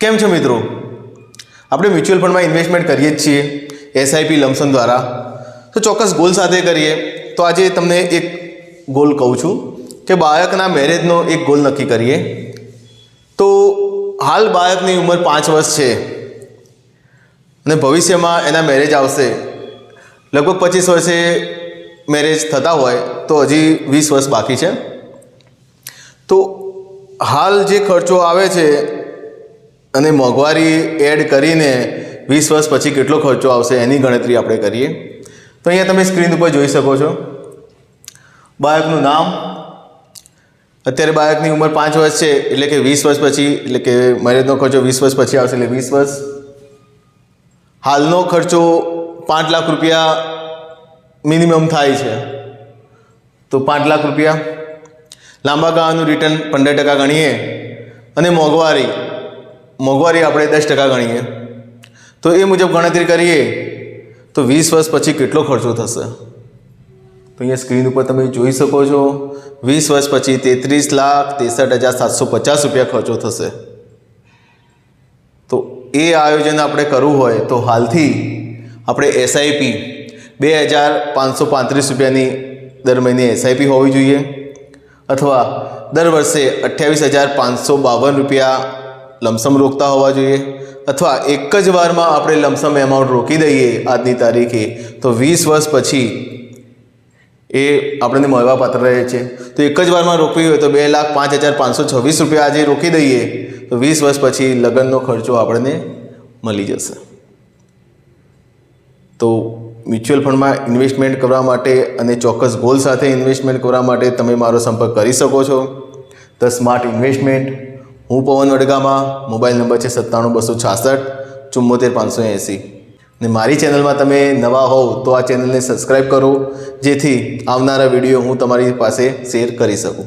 કેમ છો મિત્રો? આપણે મ્યુચ્યુઅલ ફંડમાં ઇન્વેસ્ટમેન્ટ કરીએ જ છીએ એસઆઈપી લમસમ દ્વારા, તો ચોક્કસ ગોલ સાથે કરીએ. તો આજે તમને એક ગોલ કહું છું કે બાળકના મેરેજનો એક ગોલ નક્કી કરીએ. તો હાલ બાળકની ઉંમર 5 વર્ષ છે અને ભવિષ્યમાં એના મેરેજ આવશે. લગભગ 25 વર્ષે મેરેજ થતા હોય તો હજી 20 વર્ષ બાકી છે. તો હાલ જે ખર્ચો આવે છે અને મોંઘવારી એડ કરીને 20 વર્ષ પછી કેટલો ખર્ચો આવશે એની ગણતરી આપણે કરીએ. તો અહીંયા તમે સ્ક્રીન ઉપર જોઈ શકો છો બાળકનું નામ. અત્યારે બાળકની ઉંમર 5 વર્ષ છે એટલે કે 20 વર્ષ પછી, એટલે કે મેરેજનો ખર્ચો 20 વર્ષ પછી આવશે એટલે 20 વર્ષ. હાલનો ખર્ચો 5 લાખ રૂપિયા મિનિમમ થાય છે, તો 5 લાખ રૂપિયા. લાંબા ગાળાનું રિટર્ન 15% ગણીએ અને મોંઘવારી આપણે 10% ગણીએ, તો એ મુજબ ગણતરી કરીએ તો 20 વર્ષ પછી કેટલો ખર્ચો થશે. તો અહીંયા સ્ક્રીન ઉપર તમે જોઈ શકો છો 20 વર્ષ પછી 33,63,750 રૂપિયા ખર્ચો થશે. તો એ આયોજન આપણે કરવું હોય તો હાલથી આપણે એસઆઈપી 2,535 રૂપિયાની દર મહિને એસઆઈપી હોવી જોઈએ, અથવા દર વર્ષે 28,552 રૂપિયા લમસમ રોકતા હોવા જોઈએ, અથવા એક જ વારમાં આપણે લમસમ એમાઉન્ટ રોકી દઈએ આજની તારીખે તો 20 વર્ષ પછી એ આપણને મળવા પાત્ર રહે છે. તો એક જ વારમાં રોકવી હોય તો 2,05,526 રૂપિયા આજે રોકી દઈએ તો 20 વર્ષ પછી લગ્નનો ખર્ચો આપણને મળી જશે. તો મ્યુચ્યુઅલ ફંડમાં ઇન્વેસ્ટમેન્ટ કરવા માટે અને ચોક્કસ ગોલ સાથે ઇન્વેસ્ટમેન્ટ કરવા માટે તમે મારો સંપર્ક કરી શકો છો. The smart investment. હું પવન વડગામા. મોબાઈલ નંબર છે 97 266 74 580. અને મારી ચેનલમાં તમે નવા હોવ તો આ ચેનલને સબસ્ક્રાઈબ કરો, જેથી આવનારા વિડીયો હું તમારી પાસે શેર કરી શકું.